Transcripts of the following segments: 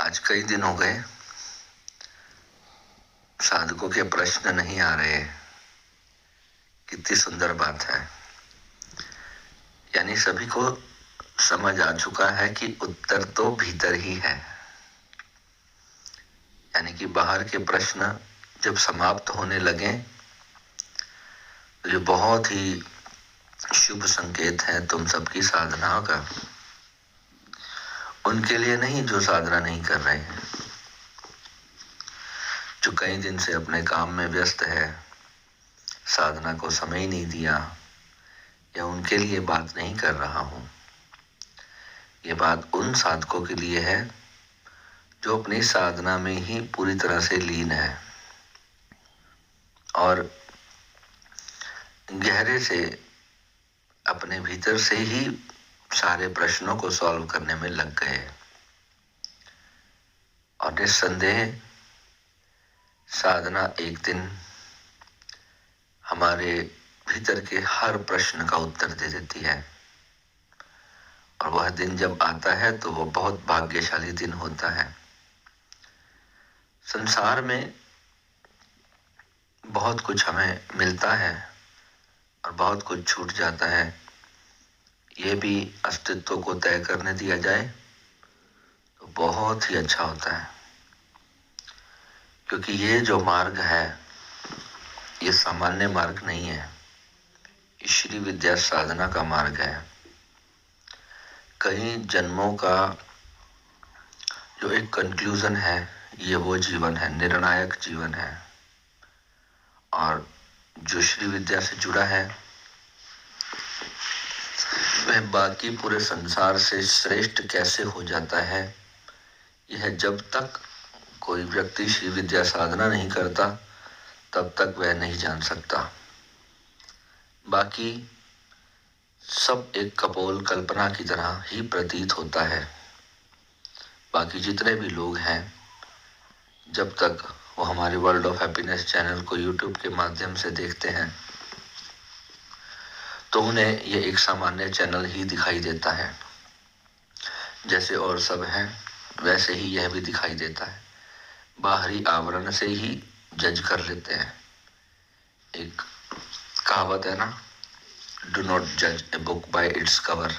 आज कई दिन हो गए साधकों के प्रश्न नहीं आ रहे। कितनी सुंदर बात है। यानी सभी को समझ आ चुका है कि उत्तर तो भीतर ही है। यानी कि बाहर के प्रश्न जब समाप्त होने लगे तो ये बहुत ही शुभ संकेत है तुम सबकी साधना का। उनके लिए नहीं जो साधना नहीं कर रहे हैं, जो कई दिन से अपने काम में व्यस्त है, साधना को समय ही नहीं दिया, या उनके लिए बात नहीं कर रहा हूं। ये बात उन साधकों के लिए है जो अपनी साधना में ही पूरी तरह से लीन है और गहरे से अपने भीतर से ही सारे प्रश्नों को सॉल्व करने में लग गए। और निस्संदेह साधना एक दिन हमारे भीतर के हर प्रश्न का उत्तर दे देती है। और वह दिन जब आता है तो वह बहुत भाग्यशाली दिन होता है। संसार में बहुत कुछ हमें मिलता है और बहुत कुछ छूट जाता है। ये भी अस्तित्व को तय करने दिया जाए तो बहुत ही अच्छा होता है, क्योंकि ये जो मार्ग है ये सामान्य मार्ग नहीं है। श्री विद्या साधना का मार्ग है। कई जन्मों का जो एक कंक्लूजन है, ये वो जीवन है, निर्णायक जीवन है। और जो श्री विद्या से जुड़ा है वह बाकी पूरे संसार से श्रेष्ठ कैसे हो जाता है, यह जब तक कोई व्यक्ति श्री विद्या साधना नहीं करता तब तक वह नहीं जान सकता। बाकी सब एक कपोल कल्पना की तरह ही प्रतीत होता है। बाकी जितने भी लोग हैं, जब तक वो हमारे वर्ल्ड ऑफ हैप्पीनेस चैनल को यूट्यूब के माध्यम से देखते हैं तो उन्हें ये एक सामान्य चैनल ही दिखाई देता है। जैसे और सब हैं वैसे ही यह भी दिखाई देता है। बाहरी आवरण से ही जज कर लेते हैं। एक कहावत है ना, डू नॉट जज a book by its cover.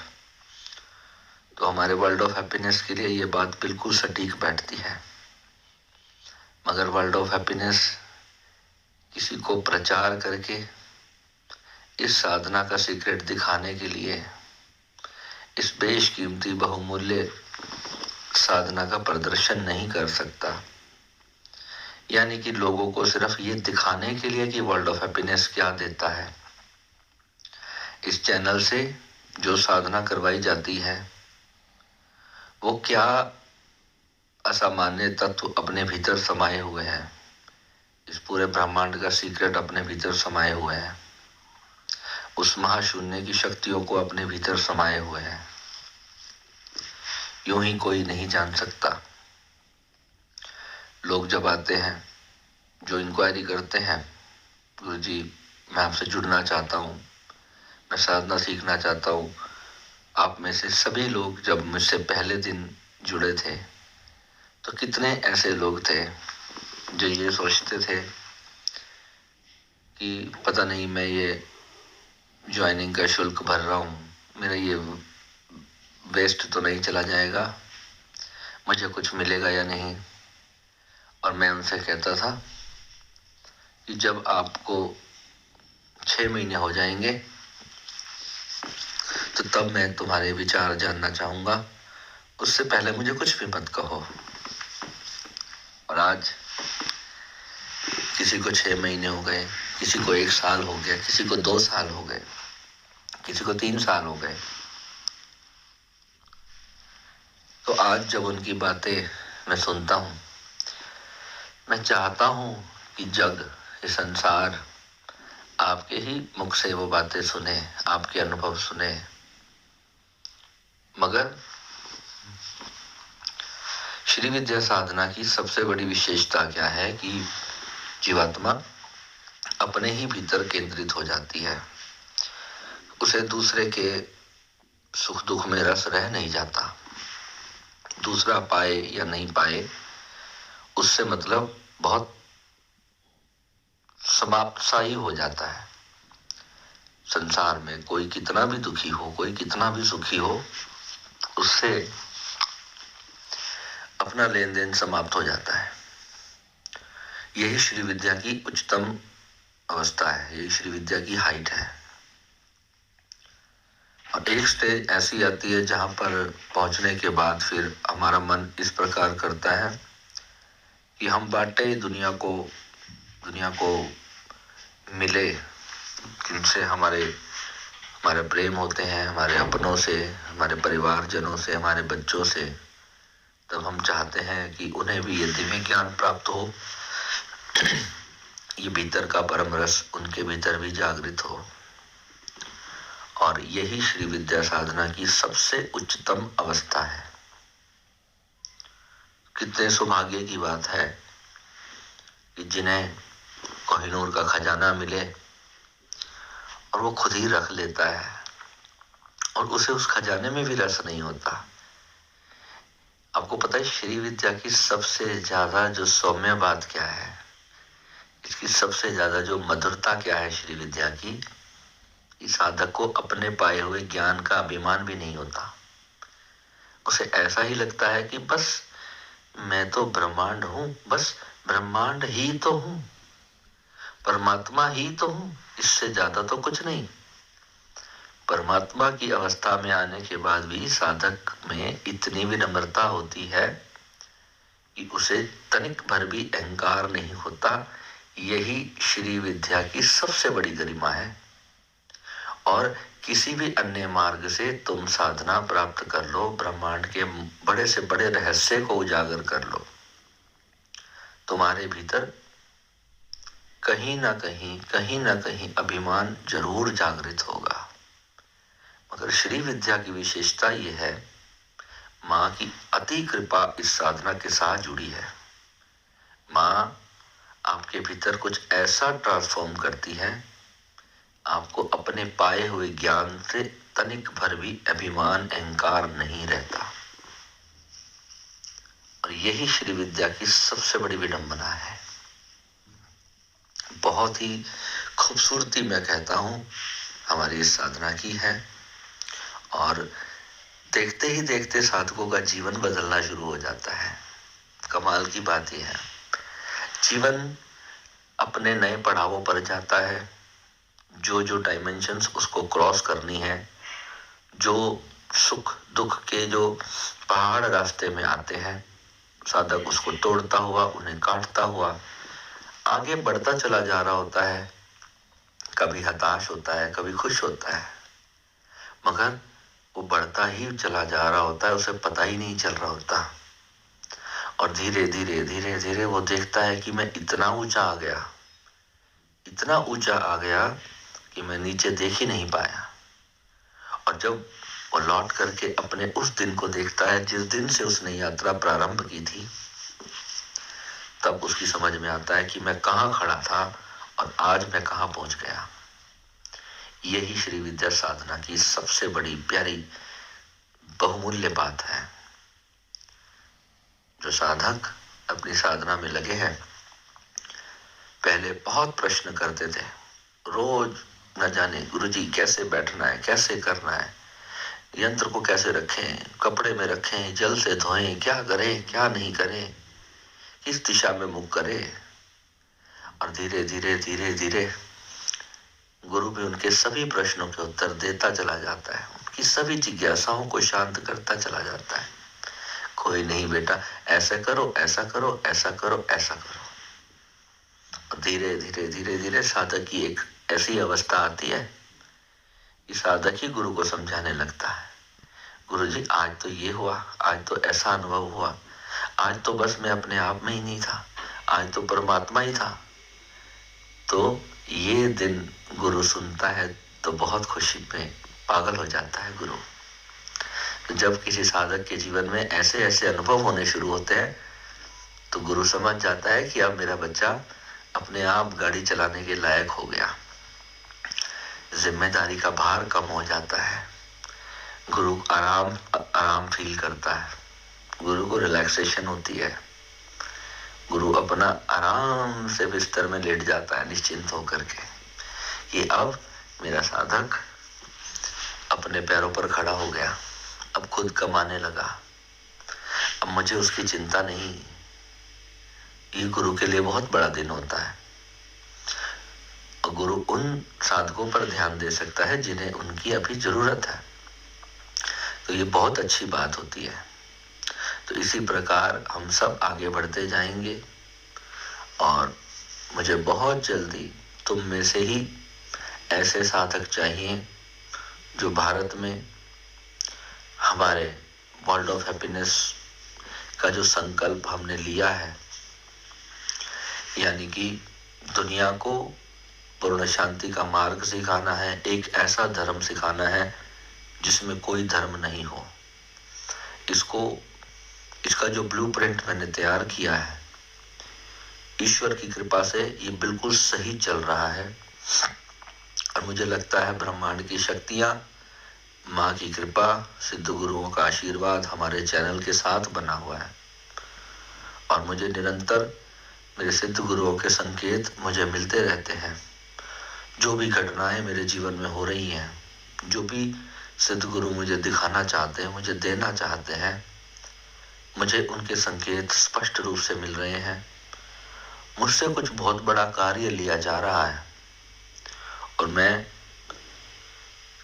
तो हमारे वर्ल्ड ऑफ हैप्पीनेस के लिए ये बात बिल्कुल सटीक बैठती है। मगर वर्ल्ड ऑफ हैप्पीनेस किसी को प्रचार करके इस साधना का सीक्रेट दिखाने के लिए इस बेशकीमती बहुमूल्य साधना का प्रदर्शन नहीं कर सकता। यानी कि लोगों को सिर्फ ये दिखाने के लिए कि वर्ल्ड ऑफ हैप्पीनेस क्या देता है। इस चैनल से जो साधना करवाई जाती है वो क्या असामान्य तत्व अपने भीतर समाये हुए हैं, इस पूरे ब्रह्मांड का सीक्रेट अपने भीतर समाये हुए हैं, उस महाशून्य की शक्तियों को अपने भीतर समाये हुए हैं। यूं ही कोई नहीं जान सकता। लोग जब आते हैं, जो इंक्वायरी करते हैं, गुरुजी मैं आपसे जुड़ना चाहता हूँ, मैं साधना सीखना चाहता हूँ। आप में से सभी लोग जब मुझसे पहले दिन जुड़े थे तो कितने ऐसे लोग थे जो ये सोचते थे कि पता नहीं मैं ये ज्वाइनिंग का शुल्क भर रहा हूँ, मेरा ये वेस्ट तो नहीं चला जाएगा, मुझे कुछ मिलेगा या नहीं। और मैं उनसे कहता था कि जब आपको 6 महीने हो जाएंगे तो तब मैं तुम्हारे विचार जानना चाहूंगा, उससे पहले मुझे कुछ भी मत कहो। और आज किसी को 6 महीने हो गए, किसी को 1 साल हो गया, किसी को 2 साल हो गए, किसी को 3 साल हो गए। तो आज जब उनकी बातें मैं सुनता हूँ, मैं चाहता हूँ कि जग, ये संसार आपके ही मुख से वो बातें सुने, आपके अनुभव सुने। मगर श्री विद्या साधना की सबसे बड़ी विशेषता क्या है कि जीवात्मा अपने ही भीतर केंद्रित हो जाती है। उसे दूसरे के सुख दुख में रस रह नहीं जाता। दूसरा पाए या नहीं पाए उससे मतलब बहुत समाप्त सा ही हो जाता है। संसार में कोई कितना भी दुखी हो, कोई कितना भी सुखी हो, उससे अपना लेन देन समाप्त हो जाता है। यही श्री विद्या की उच्चतम अवस्था है, यही श्री विद्या की हाइट है। और एक स्टेज ऐसी आती है जहां पर पहुंचने के बाद फिर हमारा मन इस प्रकार करता है कि हम बांटे दुनिया को मिले, जिनसे हमारे प्रेम होते हैं, हमारे अपनों से, हमारे परिवारजनों से, हमारे बच्चों से। तब हम चाहते हैं कि उन्हें भी ये दिव्य ज्ञान प्राप्त हो, ये भीतर का परम रस उनके भीतर भी जागृत हो। और यही श्री विद्या साधना की सबसे उच्चतम अवस्था है। कितने सौभाग्य की बात है कि जिन्हें कोहिनूर का खजाना मिले और वो खुद ही रख लेता है और उसे उस खजाने में भी रस नहीं होता। आपको पता है श्री विद्या की सबसे ज्यादा जो सौम्य बात क्या है, इसकी सबसे ज्यादा जो मधुरता क्या है श्री विद्या की, इस साधक को अपने पाए हुए ज्ञान का अभिमान भी नहीं होता। उसे ऐसा ही लगता है कि बस मैं तो ब्रह्मांड हूं, बस ब्रह्मांड ही तो हूं, परमात्मा ही तो हूं, इससे ज्यादा तो कुछ नहीं। परमात्मा की अवस्था में आने के बाद भी साधक में इतनी विनम्रता होती है कि उसे तनिक भर भी अहंकार नहीं होता। यही श्री विद्या की सबसे बड़ी गरिमा है। और किसी भी अन्य मार्ग से तुम साधना प्राप्त कर लो, ब्रह्मांड के बड़े से बड़े रहस्य को उजागर कर लो, तुम्हारे भीतर कहीं ना कहीं अभिमान जरूर जागृत होगा। मगर श्री विद्या की विशेषता यह है, माँ की अति कृपा इस साधना के साथ जुड़ी है। माँ आपके भीतर कुछ ऐसा ट्रांसफॉर्म करती है, आपको अपने पाए हुए ज्ञान से तनिक भर भी अभिमान अहंकार नहीं रहता। और यही श्री विद्या की सबसे बड़ी विडंबना है। बहुत ही खूबसूरती मैं कहता हूं हमारी इस साधना की है। और देखते ही देखते साधकों का जीवन बदलना शुरू हो जाता है। कमाल की बात यह है, जीवन अपने नए पड़ावों पर जाता है। जो डायमेंशंस उसको क्रॉस करनी है, जो सुख दुख के जो पहाड़ रास्ते में आते हैं, साधक उसको तोड़ता हुआ, उन्हें काटता हुआ आगे बढ़ता चला जा रहा होता है। कभी हताश होता है, कभी खुश होता है, मगर वो बढ़ता ही चला जा रहा होता है, उसे पता ही नहीं चल रहा होता। और धीरे धीरे वो देखता है कि मैं इतना ऊंचा आ गया कि मैं नीचे देख ही नहीं पाया। और जब वो लौट करके अपने उस दिन को देखता है जिस दिन से उसने यात्रा प्रारंभ की थी, तब उसकी समझ में आता है कि मैं कहाँ खड़ा था और आज मैं कहाँ पहुंच गया। यही श्री विद्या साधना की सबसे बड़ी प्यारी बहुमूल्य बात है। जो साधक अपनी साधना में लगे हैं, पहले बहुत प्रश्न करते थे, रोज न जाने गुरुजी कैसे बैठना है, कैसे करना है, यंत्र को कैसे रखें, कपड़े में रखें, जल से धोएं, क्या करें क्या नहीं करें, किस दिशा में मुख करें। और धीरे धीरे गुरु भी उनके सभी प्रश्नों के उत्तर देता चला जाता है, उनकी सभी जिज्ञासाओं को शांत करता चला जाता है। कोई नहीं बेटा, ऐसा करो ऐसा करो ऐसा करो ऐसा करो। और धीरे धीरे साधक की एक ऐसी अवस्था आती है कि साधक ही गुरु को समझाने लगता है, गुरु जी आज तो ये हुआ, आज तो ऐसा अनुभव हुआ, आज तो बस मैं अपने आप में ही नहीं था, आज तो परमात्मा ही था। तो ये दिन गुरु सुनता है तो बहुत खुशी में पागल हो जाता है गुरु। तो जब किसी साधक के जीवन में ऐसे ऐसे अनुभव होने शुरू होते हैं, तो गुरु समझ जाता है कि अब मेरा बच्चा अपने आप गाड़ी चलाने के लायक हो गया, जिम्मेदारी का भार कम हो जाता है, गुरु आराम फील करता है। गुरु को रिलैक्सेशन होती है। गुरु अपना आराम से बिस्तर में लेट जाता है निश्चिंत होकर के कि अब मेरा साधक अपने पैरों पर खड़ा हो गया, अब खुद कमाने लगा, अब मुझे उसकी चिंता नहीं। ये गुरु के लिए बहुत बड़ा दिन होता है और गुरु उन साधकों पर ध्यान दे सकता है जिन्हें उनकी अभी जरूरत है। तो ये बहुत अच्छी बात होती है। तो इसी प्रकार हम सब आगे बढ़ते जाएंगे और मुझे बहुत जल्दी तुम में से ही ऐसे साधक चाहिए जो भारत में हमारे वर्ल्ड ऑफ हैप्पीनेस का जो संकल्प हमने लिया है, यानी कि दुनिया को पूर्ण शांति का मार्ग सिखाना है, एक ऐसा धर्म सिखाना है जिसमें कोई धर्म नहीं हो। इसका जो ब्लूप्रिंट मैंने तैयार किया है, ईश्वर की कृपा से ये बिल्कुल सही चल रहा है और मुझे लगता है ब्रह्मांड की शक्तियां, माँ की कृपा, सिद्ध गुरुओं का आशीर्वाद हमारे चैनल के साथ बना हुआ है और मुझे निरंतर मेरे सिद्ध गुरुओं के संकेत मुझे मिलते रहते हैं। जो भी घटनाएं मेरे जीवन में हो रही हैं, जो भी सिद्ध गुरु मुझे दिखाना चाहते हैं, मुझे देना चाहते हैं, मुझे उनके संकेत स्पष्ट रूप से मिल रहे हैं। मुझसे कुछ बहुत बड़ा कार्य लिया जा रहा है और मैं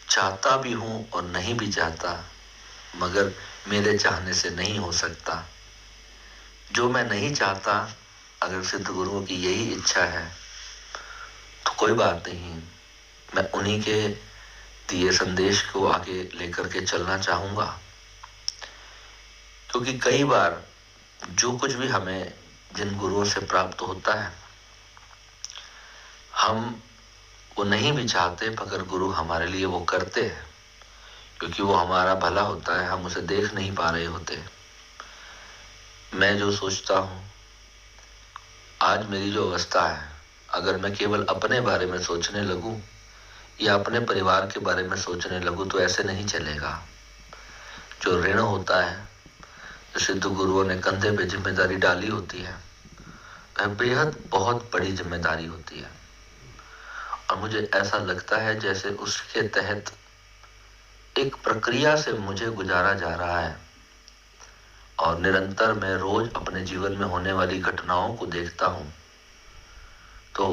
चाहता भी हूं और नहीं भी चाहता, मगर मेरे चाहने से नहीं हो सकता। जो मैं नहीं चाहता, अगर सिद्ध गुरुओं की यही इच्छा है तो कोई बात नहीं, मैं उन्हीं के दिए संदेश को आगे लेकर के चलना चाहूंगा। क्योंकि कई बार जो कुछ भी हमें जिन गुरुओं से प्राप्त होता है, हम वो नहीं भी चाहते, मगर गुरु हमारे लिए वो करते हैं क्योंकि वो हमारा भला होता है, हम उसे देख नहीं पा रहे होते। मैं जो सोचता हूं, आज मेरी जो अवस्था है, अगर मैं केवल अपने बारे में सोचने लगूं या अपने परिवार के बारे में सोचने लगूं तो ऐसे नहीं चलेगा। जो ऋण होता है, जो सिद्ध गुरुओं ने कंधे पे जिम्मेदारी डाली होती है, वह बेहद बहुत बड़ी जिम्मेदारी होती है और मुझे ऐसा लगता है जैसे उसके तहत एक प्रक्रिया से मुझे गुजारा जा रहा है और निरंतर मैं रोज अपने जीवन में होने वाली घटनाओं को देखता हूं तो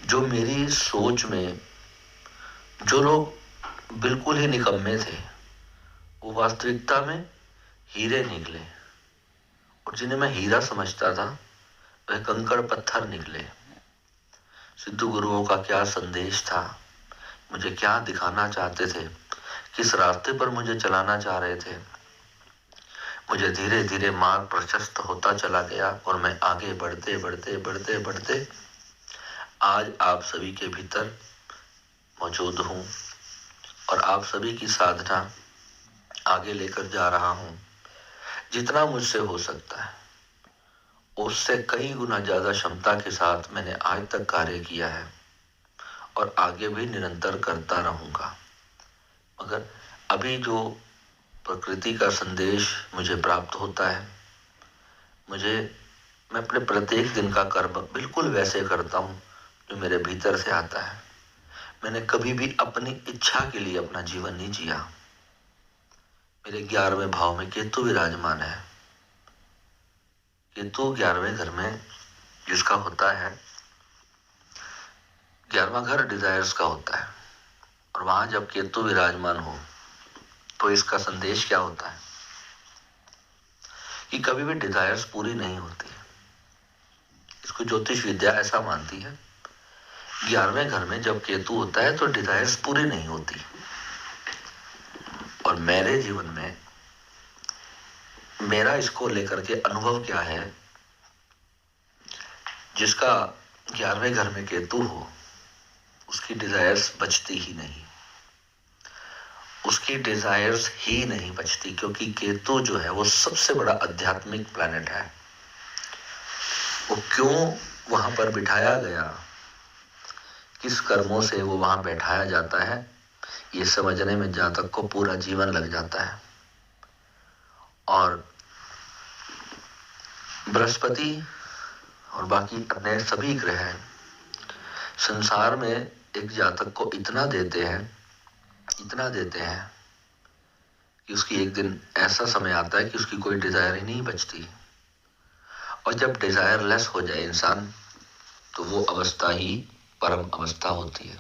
जो मेरी सोच में जो लोग बिल्कुल ही निकम्मे थे, वो वास्तविकता में हीरे निकले और जिन्हें मैं हीरा समझता था वह कंकड़ पत्थर निकले। सिद्ध गुरुओं का क्या संदेश था, मुझे क्या दिखाना चाहते थे, किस रास्ते पर मुझे चलाना चाह रहे थे, मुझे धीरे धीरे मार्ग प्रशस्त होता चला गया और मैं आगे बढ़ते बढ़ते बढ़ते बढ़ते आज आप सभी के भीतर मौजूद हूं और आप सभी की साधना आगे लेकर जा रहा हूं। जितना मुझसे हो सकता है उससे कई गुना ज्यादा क्षमता के साथ मैंने आज तक कार्य किया है और आगे भी निरंतर करता रहूंगा। मगर अभी जो प्रकृति का संदेश मुझे प्राप्त होता है, मैं अपने प्रत्येक दिन का कर्म बिल्कुल वैसे करता हूं जो मेरे भीतर से आता है। मैंने कभी भी अपनी इच्छा के लिए अपना जीवन नहीं जिया। मेरे 11वें भाव में केतु विराजमान है। केतु 11वें घर में जिसका होता है, 11वां घर डिजायर्स का होता है और वहां जब केतु विराजमान हो तो इसका संदेश क्या होता है कि कभी भी डिजायर्स पूरी नहीं होती। इसको ज्योतिष विद्या ऐसा मानती है, 11वें घर में जब केतु होता है तो डिजायर्स पूरी नहीं होती। और मेरे जीवन में मेरा इसको लेकर के अनुभव क्या है, जिसका 11वें घर में केतु हो उसकी डिजायर्स बचती ही नहीं, उसकी डिजायर्स ही नहीं बचती, क्योंकि केतु जो है वो सबसे बड़ा आध्यात्मिक प्लैनेट है। वो क्यों वहां पर बिठाया गया, किस कर्मों से वो वहां बैठाया जाता है, ये समझने में जातक को पूरा जीवन लग जाता है। और बृहस्पति और बाकी अन्य सभी ग्रह संसार में एक जातक को इतना देते हैं कि उसकी एक दिन ऐसा समय आता है कि उसकी कोई डिजायर ही नहीं बचती। और जब डिजायर लेस हो जाए इंसान, तो वो अवस्था ही परम अवस्था होती है।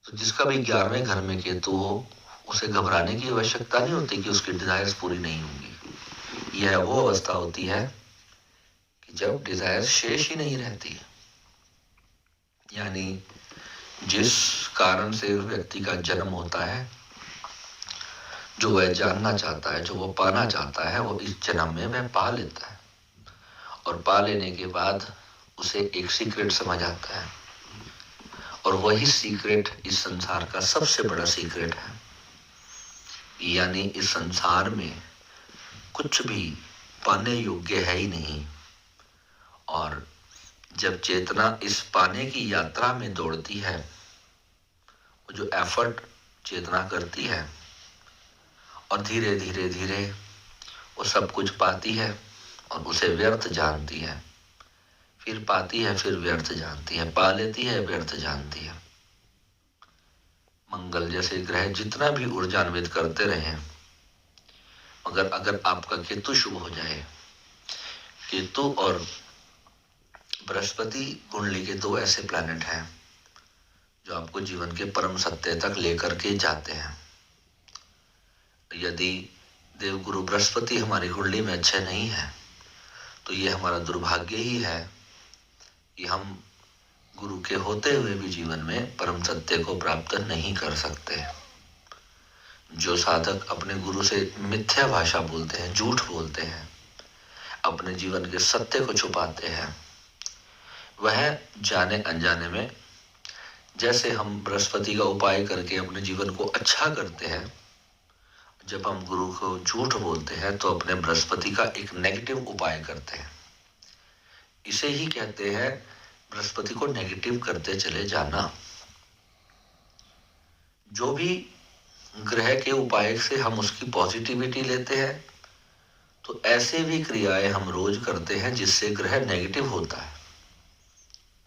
तो जिसका भी 11वें घर में केतु हो, उसे घबराने की आवश्यकता नहीं होती कि उसकी डिजायर्स पूरी नहीं होंगी। यह वो अवस्था होती है कि जब डिजायर शेष ही नहीं रहती है। यानी जिस कारण से व्यक्ति का जन्म होता है, जो वह जानना चाहता है, जो वो पाना चाहता है, वो इस जन्म में वह पा लेता है। और पा लेने के बाद उसे एक सीक्रेट समझ आता है, और वही सीक्रेट इस संसार का सबसे बड़ा सीक्रेट है। यानी इस संसार में कुछ भी पाने योग्य है ही नहीं। और जब चेतना इस पाने की यात्रा में दौड़ती है, वो जो एफर्ट चेतना करती है, और धीरे धीरे धीरे वो सब कुछ पाती है और उसे व्यर्थ जानती है, फिर पाती है, फिर व्यर्थ जानती है, पा लेती है, व्यर्थ जानती है। मंगल जैसे ग्रह जितना भी ऊर्जान्वित करते रहे, मगर अगर आपका केतु शुभ हो जाए, केतु और बृहस्पति कुंडली के दो ऐसे प्लैनेट हैं जो आपको जीवन के परम सत्य तक लेकर के जाते हैं। यदि देवगुरु बृहस्पति हमारी कुंडली में अच्छे नहीं है, तो ये हमारा दुर्भाग्य ही है कि हम गुरु के होते हुए भी जीवन में परम सत्य को प्राप्त नहीं कर सकते। जो साधक अपने गुरु से मिथ्या भाषा बोलते हैं, झूठ बोलते हैं, अपने जीवन के सत्य को छुपाते हैं, वह जाने अनजाने में, जैसे हम बृहस्पति का उपाय करके अपने जीवन को अच्छा करते हैं, जब हम गुरु को झूठ बोलते हैं तो अपने बृहस्पति का एक नेगेटिव उपाय करते हैं। इसे ही कहते हैं बृहस्पति को नेगेटिव करते चले जाना। जो भी ग्रह के उपाय से हम उसकी पॉजिटिविटी लेते हैं, तो ऐसे भी क्रियाएं हम रोज करते हैं जिससे ग्रह नेगेटिव होता है।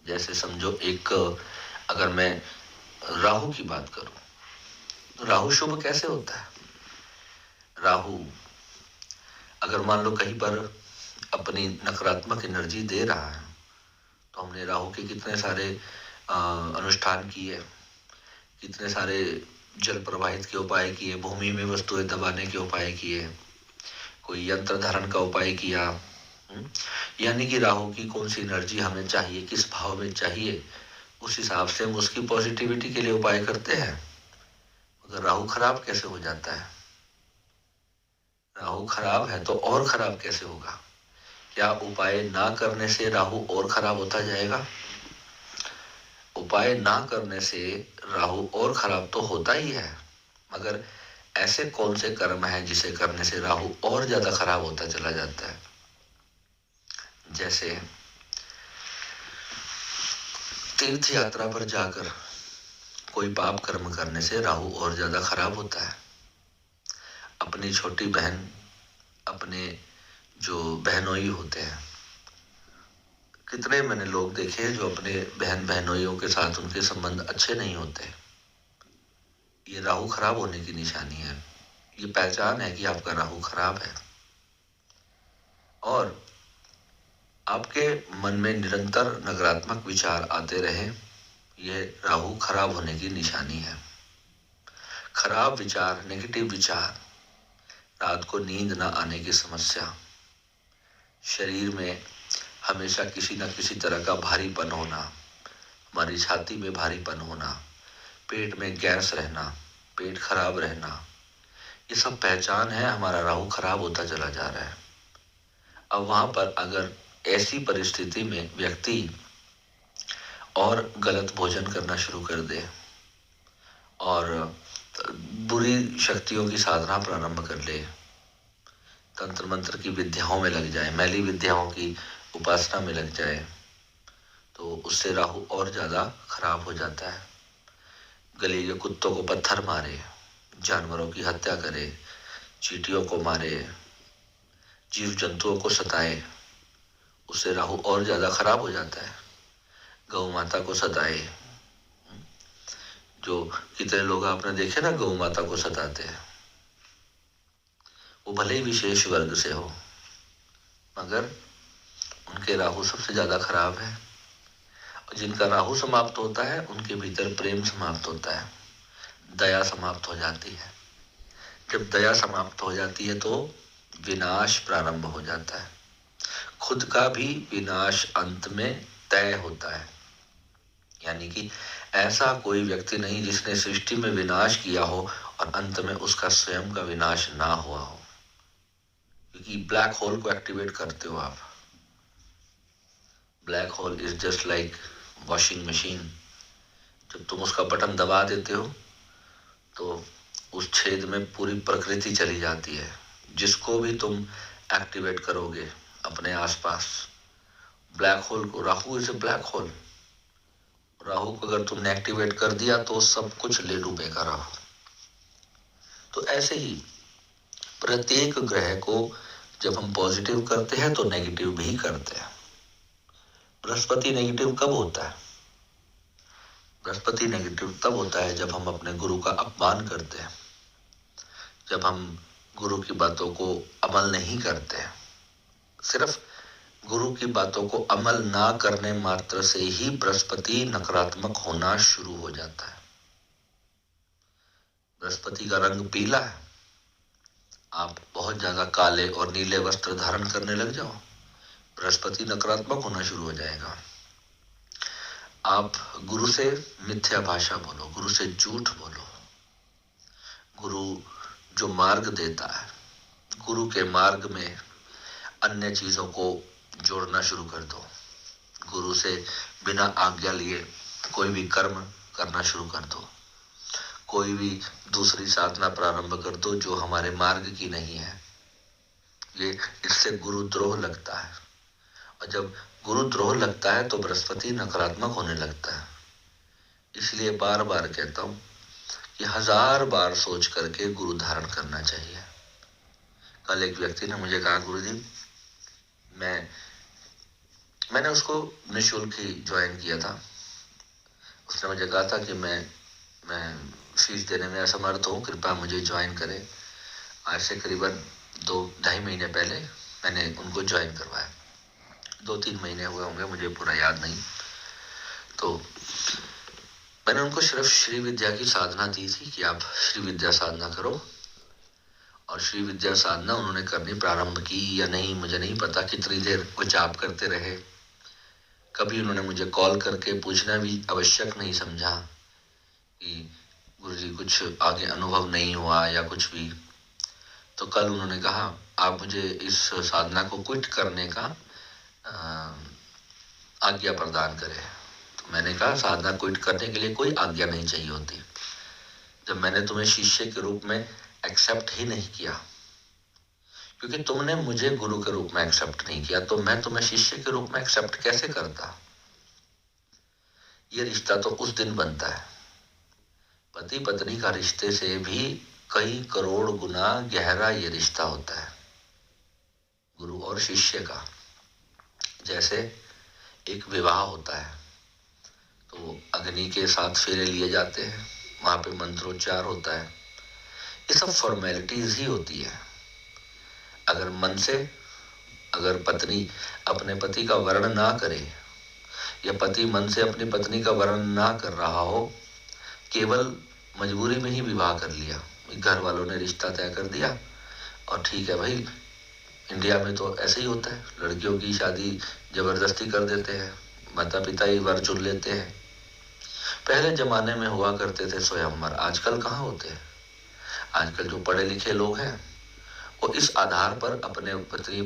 जैसे समझो, एक अगर मैं राहु की बात करूं, तो राहु शुभ कैसे होता है? राहु अगर मान लो कहीं पर अपनी नकारात्मक एनर्जी दे रहा है, तो हमने राहु के कितने सारे अनुष्ठान किए, कितने सारे जल प्रवाहित के उपाय किए, भूमि में वस्तुएं दबाने के उपाय किए, कोई यंत्र धारण का उपाय किया। यानी कि राहु की कौन सी एनर्जी हमें चाहिए, किस भाव में चाहिए, उस हिसाब से हम उसकी पॉजिटिविटी के लिए उपाय करते हैं। अगर राहु खराब कैसे हो जाता है? राहु खराब है तो और खराब कैसे होगा? क्या उपाय ना करने से राहु और खराब होता जाएगा? उपाय ना करने से राहु और खराब तो होता ही है, मगर ऐसे कौन से कर्म हैं जिसे करने से राहु और ज्यादा खराब होता चला जाता है? जैसे तीर्थ यात्रा पर जाकर कोई पाप कर्म करने से राहु और ज्यादा खराब होता है। अपनी छोटी बहन, अपने जो बहनोई होते हैं, कितने मैंने लोग देखे हैं जो अपने बहन बहनोइयों के साथ उनके संबंध अच्छे नहीं होते। ये राहु खराब होने की निशानी है, ये पहचान है कि आपका राहु खराब है। और आपके मन में निरंतर नकारात्मक विचार आते रहे, ये राहु खराब होने की निशानी है। खराब विचार, नेगेटिव विचार, रात को नींद ना आने की समस्या, शरीर में हमेशा किसी न किसी तरह का भारीपन होना, हमारी छाती में भारीपन होना, पेट में गैस रहना, पेट खराब रहना, ये सब पहचान है हमारा राहु खराब होता चला जा रहा है। अब वहां पर अगर ऐसी परिस्थिति में व्यक्ति और गलत भोजन करना शुरू कर दे और बुरी शक्तियों की साधना प्रारंभ कर ले, तंत्र मंत्र की विद्याओं में लग जाए, मैली विद्याओं की उपासना में लग जाए, तो उससे राहु और ज्यादा खराब हो जाता है। गली के कुत्तों को पत्थर मारे, जानवरों की हत्या करे, चींटियों को मारे, जीव जंतुओं को सताए, उससे राहु और ज्यादा खराब हो जाता है। गौ माता को सताए, जो कितने लोग आपने देखे ना गौ माता को सताते हैं, वो भले ही विशेष वर्ग से हो, मगर उनके राहु सबसे ज्यादा खराब है। और जिनका राहु समाप्त होता है उनके भीतर प्रेम समाप्त होता है, दया समाप्त हो जाती है। जब दया समाप्त हो जाती है तो विनाश प्रारंभ हो जाता है। खुद का भी विनाश अंत में तय होता है। यानी कि ऐसा कोई व्यक्ति नहीं जिसने सृष्टि में विनाश किया हो और अंत में उसका स्वयं का विनाश ना हुआ हो, क्योंकि ब्लैक होल को एक्टिवेट करते हो आप। Black hole is just like washing machine. जब तुम उसका बटन दबा देते हो तो उस छेद में पूरी प्रकृति चली जाती है। जिसको भी तुम एक्टिवेट करोगे अपने आसपास, ब्लैक होल को, Rahu is a black hole, Rahu को अगर तुमने एक्टिवेट कर दिया तो सब कुछ ले डूबेगा राहु। तो ऐसे ही प्रत्येक ग्रह को जब हम पॉजिटिव करते हैं तो नेगेटिव भी करते हैं। बृहस्पति नेगेटिव कब होता है? बृहस्पति नेगेटिव तब होता है जब हम अपने गुरु का अपमान करते हैं, जब हम गुरु की बातों को अमल नहीं करते हैं। सिर्फ गुरु की बातों को अमल ना करने मात्र से ही बृहस्पति नकारात्मक होना शुरू हो जाता है। बृहस्पति का रंग पीला है, आप बहुत ज्यादा काले और नीले वस्त्र धारण करने लग जाओ, बृहस्पति नकारात्मक होना शुरू हो जाएगा। आप गुरु से मिथ्या भाषा बोलो, गुरु से झूठ बोलो, गुरु जो मार्ग देता है, गुरु के मार्ग में अन्य चीजों को जोड़ना शुरू कर दो। गुरु से बिना आज्ञा लिए कोई भी कर्म करना शुरू कर दो, कोई भी दूसरी साधना प्रारंभ कर दो जो हमारे मार्ग की नहीं है। ये इससे गुरुद्रोह लगता है, और जब गुरुद्रोह लगता है तो बृहस्पति नकारात्मक होने लगता है। इसलिए बार बार कहता हूं कि 1000 बार सोच करके गुरु धारण करना चाहिए। कल एक व्यक्ति ने मुझे कहा, गुरुजी मैंने उसको निःशुल्क ही ज्वाइन किया था। उसने मुझे कहा था कि मैं फीस देने में असमर्थ हूँ, कृपया मुझे ज्वाइन करें। आज से करीबन 2-2.5 महीने पहले मैंने उनको ज्वाइन करवाया, 2-3 महीने हुए होंगे, मुझे पूरा याद नहीं। तो मैंने उनको सिर्फ श्री विद्या की साधना दी थी कि आप श्री विद्या साधना करो, और श्री विद्या साधना उन्होंने करनी प्रारंभ की या नहीं मुझे नहीं पता, कितनी देर वो जाप करते रहे। कभी उन्होंने मुझे कॉल करके पूछना भी आवश्यक नहीं समझा कि गुरुजी कुछ आगे अनुभव नहीं हुआ या कुछ भी। तो कल उन्होंने कहा, आप मुझे इस साधना को क्विट करने का आज्ञा प्रदान करें। तो मैंने कहा, साधना क्विट करने के लिए कोई आज्ञा नहीं चाहिए होती। जब मैंने तुम्हें शिष्य के रूप में एक्सेप्ट ही नहीं किया, क्योंकि तुमने मुझे गुरु के रूप में एक्सेप्ट नहीं किया, तो मैं तुम्हें शिष्य के रूप में एक्सेप्ट कैसे करता? ये रिश्ता तो उस दिन बनता है। पति पत्नी का रिश्ते से भी कई करोड़ गुना गहरा ये रिश्ता होता है गुरु और शिष्य का। जैसे एक विवाह होता है तो अग्नि के 7 फेरे लिए जाते हैं, वहां पे मंत्रोच्चार होता है, ये सब फॉर्मेलिटीज ही होती है। अगर मन से अगर पत्नी अपने पति का वर्ण ना करे, या पति मन से अपनी पत्नी का वर्ण ना कर रहा हो, केवल मजबूरी में ही विवाह कर लिया, घर वालों ने रिश्ता तय कर दिया और ठीक है भाई, इंडिया में तो ऐसे ही होता है, लड़कियों की शादी जबरदस्ती कर देते हैं, माता पिता ही वर चुन लेते हैं। पहले जमाने में हुआ करते थे स्वयंवर, आजकल कहाँ होते हैं। आजकल जो पढ़े लिखे लोग हैं वो इस आधार पर अपने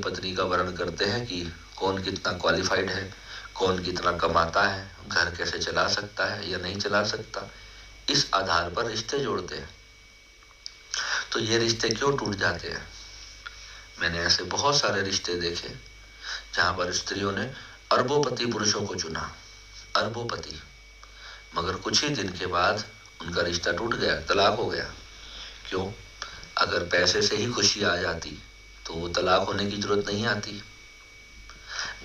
पत्नी का वर्ण करते हैं कि कौन कितना क्वालिफाइड है, कौन कितना कमाता है, घर कैसे चला सकता है या नहीं चला सकता, इस आधार पर रिश्ते जोड़ते हैं। तो ये रिश्ते क्यों टूट जाते हैं? मैंने ऐसे बहुत सारे रिश्ते देखे जहां पर स्त्रियों ने अरबोपति पुरुषों को चुना, अरबोपति, मगर कुछ ही दिन के बाद उनका रिश्ता टूट गया, तलाक हो गया। क्यों? अगर पैसे से ही खुशी आ जाती तो वो तलाक होने की जरूरत नहीं आती।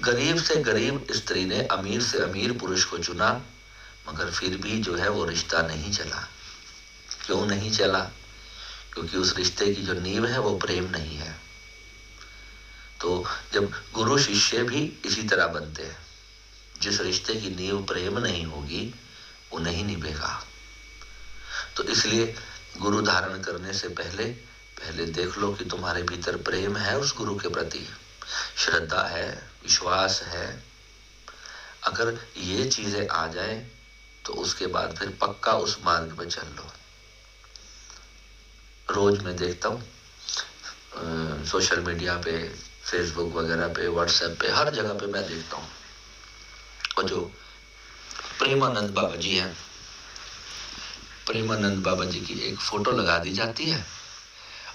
गरीब से गरीब स्त्री ने अमीर से अमीर पुरुष को चुना, मगर फिर भी जो है वो रिश्ता नहीं चला। क्यों नहीं चला? क्योंकि उस रिश्ते की जो नींव है वो प्रेम नहीं है। तो जब गुरु शिष्य भी इसी तरह बनते हैं, जिस रिश्ते की नींव प्रेम नहीं होगी वो नहीं निभेगा। तो इसलिए गुरु धारण करने से पहले देख लो कि तुम्हारे भीतर प्रेम है उस गुरु के प्रति, श्रद्धा है, विश्वास है। अगर ये चीजें आ जाए तो उसके बाद फिर पक्का उस मार्ग पे चल लो। रोज मैं देखता हूँ सोशल मीडिया पे, फेसबुक वगैरह पे, व्हाट्सएप पे, हर जगह पे मैं देखता हूँ, और जो प्रेमानंद बाबा जी हैं, प्रेमानंद बाबा जी की एक फोटो लगा दी जाती है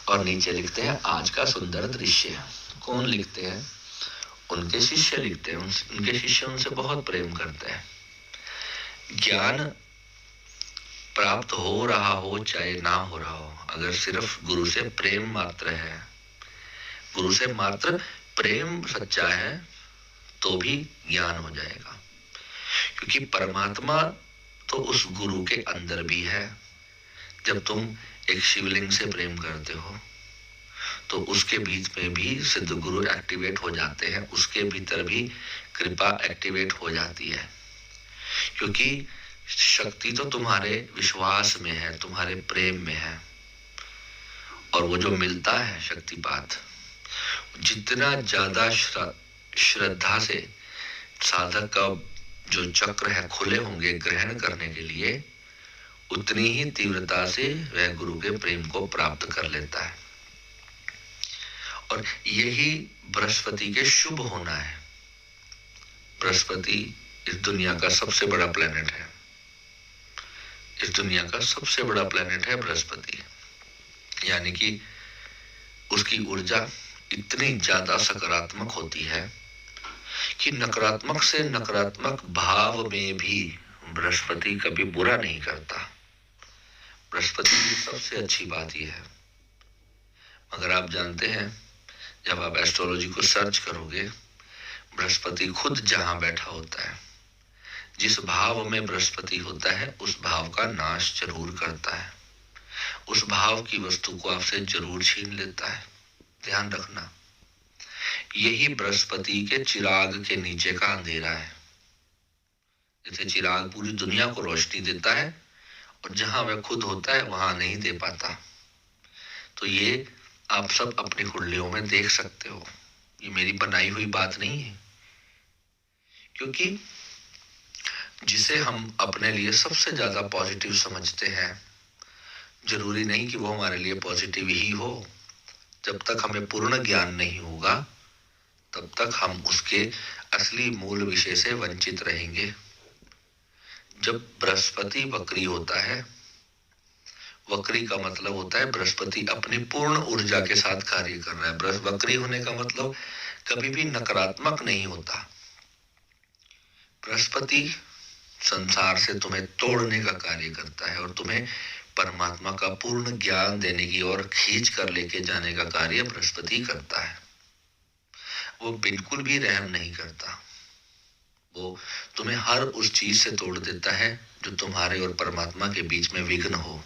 और नीचे लिखते हैं आज का सुंदर दृश्य। कौन लिखते हैं? उनके शिष्य लिखते हैं। उनके शिष्य उनसे बहुत प्रेम करते हैं। ज्ञान प्राप्त हो रहा हो चाहे ना हो रहा हो, अगर सिर्फ गुरु से प्रेम मात्र है, गुरु से मात्र प्रेम सच्चा है, तो भी ज्ञान हो जाएगा। क्योंकि परमात्मा तो उस गुरु के अंदर भी है। जब तुम एक शिवलिंग से प्रेम करते हो तो उसके बीच में भी सिद्ध गुरु एक्टिवेट हो जाते हैं, उसके भीतर भी कृपा एक्टिवेट हो जाती है। क्योंकि शक्ति तो तुम्हारे विश्वास में है, तुम्हारे प्रेम में है। और वो जो मिलता है शक्तिपात, जितना ज्यादा श्रद्धा से साधक का जो चक्र है खुले होंगे ग्रहण करने के लिए, उतनी ही तीव्रता से वह गुरु के प्रेम को प्राप्त कर लेता है। और यही बृहस्पति के शुभ होना है। बृहस्पति इस दुनिया का सबसे बड़ा प्लेनेट है। इस दुनिया का सबसे बड़ा प्लेनेट है बृहस्पति। यानी कि उसकी ऊर्जा इतनी ज्यादा सकारात्मक होती है कि नकारात्मक से नकारात्मक भाव में भी बृहस्पति कभी बुरा नहीं करता। बृहस्पति की सबसे अच्छी बात यह है, मगर आप जानते हैं जब आप एस्ट्रोलॉजी को सर्च करोगे, बृहस्पति खुद जहां बैठा होता है, जिस भाव में बृहस्पति होता है उस भाव का नाश जरूर करता है। उस भाव की वस्तु को आपसे जरूर छीन लेता है। ध्यान रखना, यही बृहस्पति के चिराग के नीचे का अंधेरा है। जैसे चिराग पूरी दुनिया को रोशनी देता है और जहां वह खुद होता है वहां नहीं दे पाता। तो ये आप सब अपनी कुंडलियों में देख सकते हो, ये मेरी बनाई हुई बात नहीं है। क्योंकि जिसे हम अपने लिए सबसे ज्यादा पॉजिटिव समझते हैं, जरूरी नहीं कि वो हमारे लिए पॉजिटिव ही हो। जब तक हमें पूर्ण ज्ञान नहीं होगा तब तक हम उसके असली मूल विषय से वंचित रहेंगे। जब बृहस्पति वक्री होता है, वक्री का मतलब होता है बृहस्पति अपनी पूर्ण ऊर्जा के साथ कार्य कर रहा है। वक्री होने का मतलब कभी भी नकारात्मक नहीं होता। बृहस्पति संसार से तुम्हें तोड़ने का कार्य करता है और तुम्हें परमात्मा का पूर्ण ज्ञान देने की ओर खींच कर लेके जाने का कार्य बृहस्पति करता है। वो बिल्कुल भी रहम नहीं करता। वो तुम्हें हर उस चीज से तोड़ देता है जो तुम्हारे और परमात्मा के बीच में विघ्न हो।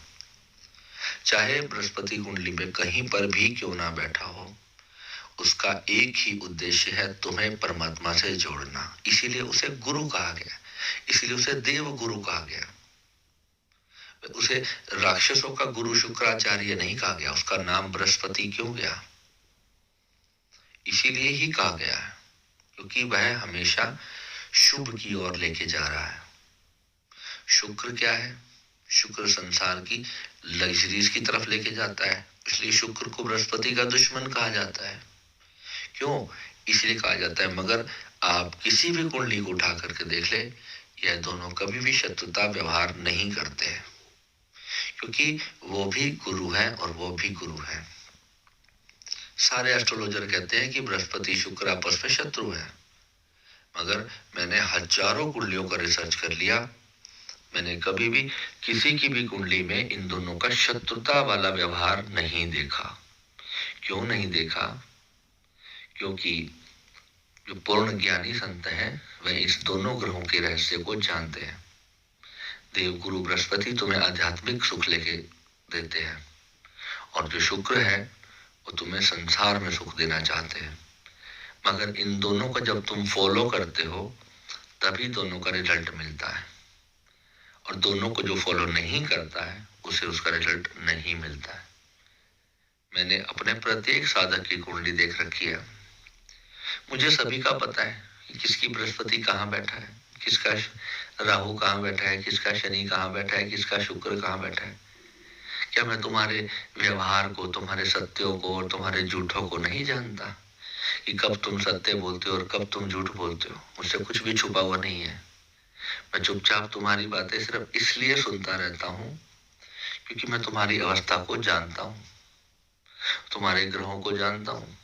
चाहे बृहस्पति कुंडली में कहीं पर भी क्यों ना बैठा हो, उसका एक ही उद्देश्य है, तुम्हें परमात्मा से जोड़ना। इसीलिए उसे गुरु कहा गया, इसीलिए उसे देव गुरु कहा गया। उसे राक्षसों का गुरु शुक्राचार्य नहीं कहा गया। उसका नाम बृहस्पति क्यों गया? इसीलिए ही कहा गया है क्योंकि वह हमेशा शुभ की ओर लेके जा रहा है। शुक्र क्या है? शुक्र संसार की लग्जरीज की तरफ लेके जाता है, इसलिए शुक्र को बृहस्पति का दुश्मन कहा जाता है। क्यों? इसलिए कहा जाता है। मगर आप किसी भी कुंडली को उठा करके देख ले, यह दोनों कभी भी शत्रुता व्यवहार नहीं करते हैं, क्योंकि वो भी गुरु है और वो भी गुरु है। सारे एस्ट्रोलॉजर कहते हैं कि बृहस्पति शुक्र आपस में शत्रु है, मगर मैंने हजारों कुंडलियों का रिसर्च कर लिया, मैंने कभी भी किसी की भी कुंडली में इन दोनों का शत्रुता वाला व्यवहार नहीं देखा। क्यों नहीं देखा? क्योंकि जो पूर्ण ज्ञानी संत हैं वह इस दोनों ग्रहों के रहस्य को जानते हैं। देव गुरु बृहस्पति तुम्हें आध्यात्मिक सुख लेके देते हैं और जो शुक्र है वो तुम्हें संसार में सुख देना चाहते हैं। मगर इन दोनों को जब तुम फॉलो करते हो तभी दोनों का रिजल्ट मिलता है, और दोनों को जो फॉलो नहीं करता है उसे उसका रिजल्ट नहीं मिलता है। मैंने अपने प्रत्येक साधक की कुंडली देख रखी है। मुझे सभी का पता है कि किसकी बृहस्पति कहाँ बैठा है, किसका राहु कहाँ बैठा है, किसका शनि कहाँ बैठा है, किसका शुक्र कहाँ बैठा है। क्या मैं तुम्हारे व्यवहार को, तुम्हारे सत्यों को और तुम्हारे झूठों को नहीं जानता कि कब तुम सत्य बोलते हो और कब तुम झूठ बोलते हो? मुझसे कुछ भी छुपा हुआ नहीं है। मैं चुपचाप तुम्हारी बातें सिर्फ इसलिए सुनता रहता हूँ क्योंकि मैं तुम्हारी अवस्था को जानता हूँ, तुम्हारे ग्रहों को जानता हूँ।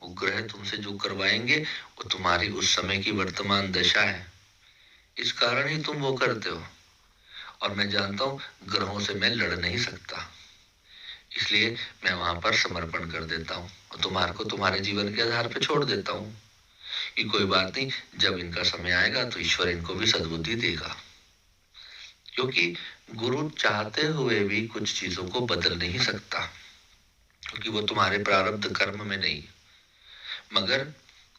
वो ग्रह तुमसे जो करवाएंगे वो तुम्हारी उस समय की वर्तमान दशा है, इस कारण ही तुम वो करते हो। और मैं जानता हूँ ग्रहों से मैं लड़ नहीं सकता, इसलिए मैं वहां पर समर्पण कर देता हूँ और तुम्हारे को तुम्हारे जीवन के आधार पर छोड़ देता हूँ कि कोई बात नहीं, जब इनका समय आएगा तो ईश्वर इनको भी सद्बुद्धि देगा। क्योंकि गुरु चाहते हुए भी कुछ चीजों को बदल नहीं सकता, क्योंकि वो तुम्हारे प्रारब्ध कर्म में नहीं, मगर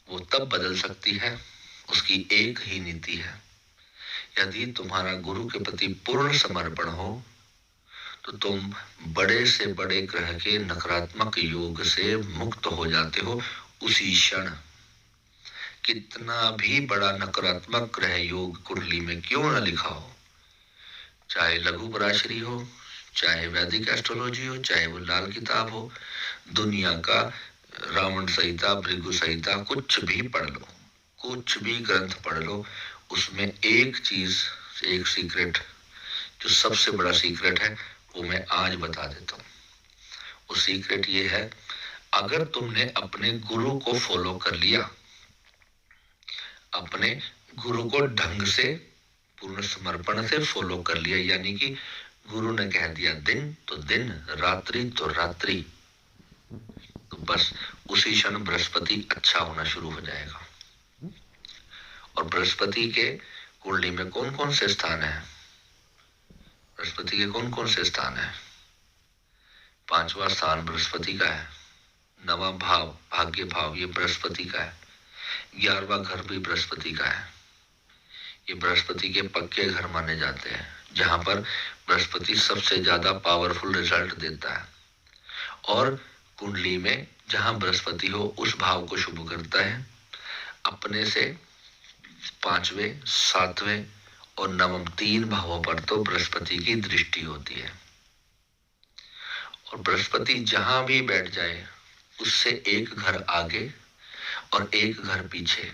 वो तब बदल सकती है, उसकी एक ही नीति है। यदि तुम्हारा गुरु के प्रति पूर्ण समर्पण हो तो तुम बड़े से बड़े ग्रह के नकारात्मक योग से मुक्त हो जाते हो उसी क्षण। कितना भी बड़ा नकारात्मक ग्रह योग कुंडली में क्यों न लिखा हो, चाहे लघु पराशरी हो, चाहे वैदिक एस्ट्रोलॉजी हो, चाहे वो लाल किताब हो, दुनिया का रावण संहिता, भृगु संहिता, कुछ भी पढ़ लो, कुछ भी ग्रंथ पढ़ लो, उसमें एक चीज, एक सीक्रेट, जो सबसे बड़ा सीक्रेट है वो मैं आज बता देता हूँ। वो सीक्रेट ये है, अगर तुमने अपने गुरु को फॉलो कर लिया, अपने गुरु को ढंग से पूर्ण समर्पण से फॉलो कर लिया, यानी कि गुरु ने कह दिया दिन तो दिन, रात्रि तो रात्रि, तो बस उसी क्षण बृहस्पति अच्छा होना शुरू हो जाएगा। और बृहस्पति के कुंडली में कौन कौन से स्थान है? बृहस्पति के कौन कौन से स्थान है? 5वां स्थान बृहस्पति का है, 9वां भाव भाग्य भाव ये बृहस्पति का है, 11वां घर भी बृहस्पति का है। ये बृहस्पति के पक्के घर माने जाते हैं, जहां पर बृहस्पति सबसे ज्यादा पावरफुल रिजल्ट देता है। और कुंडली में जहां बृहस्पति हो उस भाव को शुभ करता है। अपने से 5वें, 7वें और 9वें 3 भावों पर तो बृहस्पति की दृष्टि होती है। और बृहस्पति जहां भी बैठ जाए उससे एक घर आगे और एक घर पीछे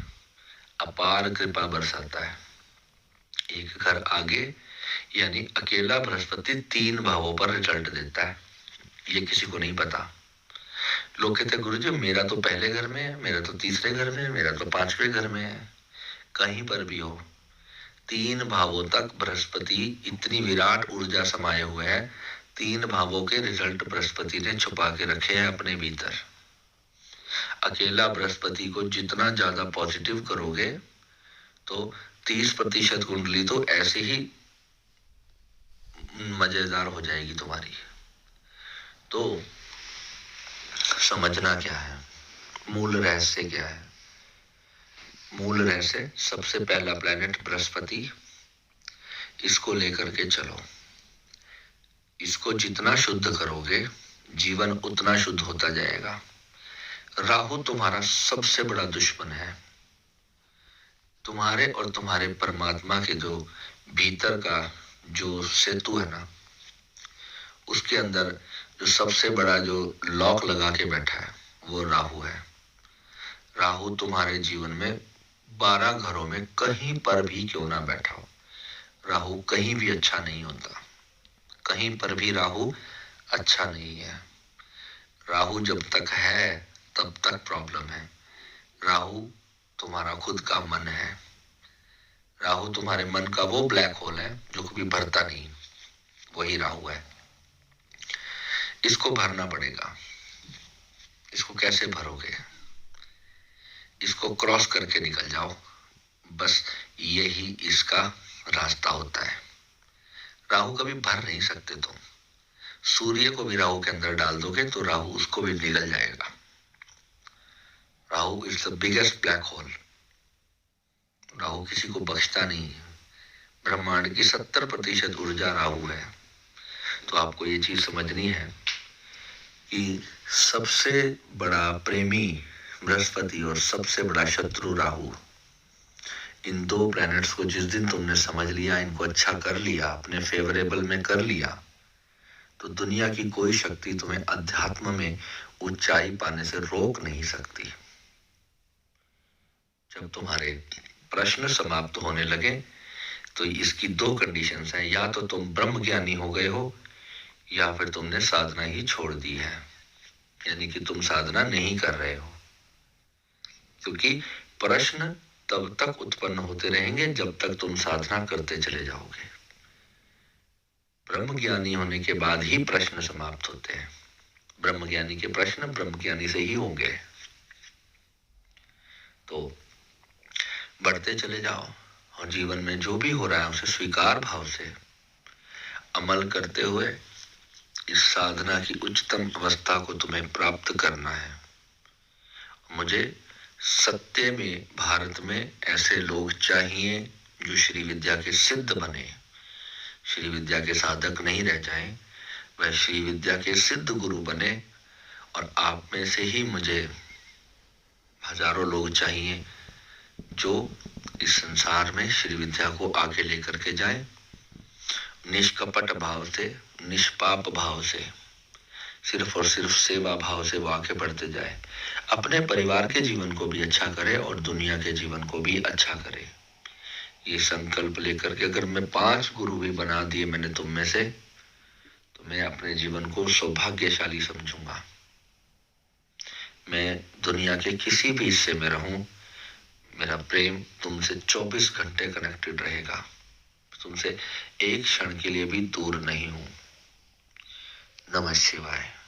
अपार कृपा बरसाता है। एक घर आगे यानी अकेला बृहस्पति 3 भावों पर रिजल्ट देता है, ये किसी को नहीं पता। लोग कहते हैं गुरुजी मेरा तो पहले घर में है, मेरा तो तीसरे घर में है, मेरा तो 5वें घर में है। कहीं पर भी हो, 3 भावों तक बृहस्पति इतनी विराट ऊर्जा समाये हुए है, 3 भावों के रिजल्ट बृहस्पति ने छुपा के रखे हैं अपने भीतर। अकेला बृहस्पति को जितना ज्यादा पॉजिटिव करोगे तो 30% कुंडली तो ऐसे ही मजेदार हो जाएगी तुम्हारी। तो समझना क्या है, मूल रहस्य क्या है? मूल रहस्य सबसे पहला प्लेनेट बृहस्पति, इसको लेकर के चलो। इसको जितना शुद्ध करोगे जीवन उतना शुद्ध होता जाएगा। राहु तुम्हारा सबसे बड़ा दुश्मन है। तुम्हारे और तुम्हारे परमात्मा के जो भीतर का जो सेतु है ना, उसके अंदर जो सबसे बड़ा जो लॉक लगा के बैठा है वो राहु है। राहु तुम्हारे जीवन में 12 घरों में कहीं पर भी क्यों ना बैठा हो, राहु कहीं भी अच्छा नहीं होता। कहीं पर भी राहु अच्छा नहीं है। राहु जब तक है तब तक प्रॉब्लम है। राहु तुम्हारा खुद का मन है। राहु तुम्हारे मन का वो ब्लैक होल है जो कभी भरता नहीं, वही राहु है। इसको भरना पड़ेगा। इसको कैसे भरोगे? इसको क्रॉस करके निकल जाओ, बस यही इसका रास्ता होता है। राहु कभी भर नहीं सकते तुम। सूर्य को भी राहु के अंदर डाल दोगे तो राहु उसको भी निगल जाएगा। Rahu is the biggest black hole. Rahu किसी को बख्शता नहीं है। ब्रह्मांड की 70% ऊर्जा राहु है। तो आपको ये चीज समझनी है कि सबसे बड़ा प्रेमी बृहस्पति और सबसे बड़ा शत्रु राहु, इन दो प्लैनेट्स को जिस दिन तुमने समझ लिया, इनको अच्छा कर लिया, अपने फेवरेबल में कर लिया, तो दुनिया की कोई शक्ति तुम्हें अध्यात्म में ऊंचाई पाने से रोक नहीं सकती। जब तुम्हारे प्रश्न समाप्त होने लगे तो इसकी दो कंडीशंस हैं, या तो तुम ब्रह्म ज्ञानी हो गए हो या फिर तुमने साधना ही छोड़ दी है, यानी कि तुम साधना नहीं कर रहे हो। क्योंकि प्रश्न तब तक उत्पन्न होते रहेंगे जब तक तुम साधना करते चले जाओगे। ब्रह्म ज्ञानी होने के बाद ही प्रश्न समाप्त होते हैं। ब्रह्म ज्ञानी के प्रश्न ब्रह्म ज्ञानी से ही होंगे। तो बढ़ते चले जाओ और जीवन में जो भी हो रहा है उसे स्वीकार भाव से अमल करते हुए इस साधना की उच्चतम अवस्था को तुम्हें प्राप्त करना है। मुझे सत्य में भारत में ऐसे लोग चाहिए जो श्री विद्या के सिद्ध बने, श्री विद्या के साधक नहीं रह जाएं, वह श्री विद्या के सिद्ध गुरु बने। और आप में से ही मुझे हजारों लोग चाहिए जो इस संसार में श्री विद्या को आगे लेकर के जाएं, निष्कपट भाव से, निष्पाप भाव से, सिर्फ और सिर्फ सेवा भाव से वो आगे बढ़ते जाए, अपने परिवार के जीवन को भी अच्छा करे और दुनिया के जीवन को भी अच्छा करे। ये संकल्प लेकर के अगर मैं 5 गुरु भी बना दिए मैंने तुम में से, तो मैं अपने जीवन को सौभाग्यशाली समझूंगा। मैं दुनिया के किसी भी हिस्से में रहूं, मेरा प्रेम तुमसे 24 घंटे कनेक्टेड रहेगा। तुमसे एक क्षण के लिए भी दूर नहीं हूं। नमः शिवाय।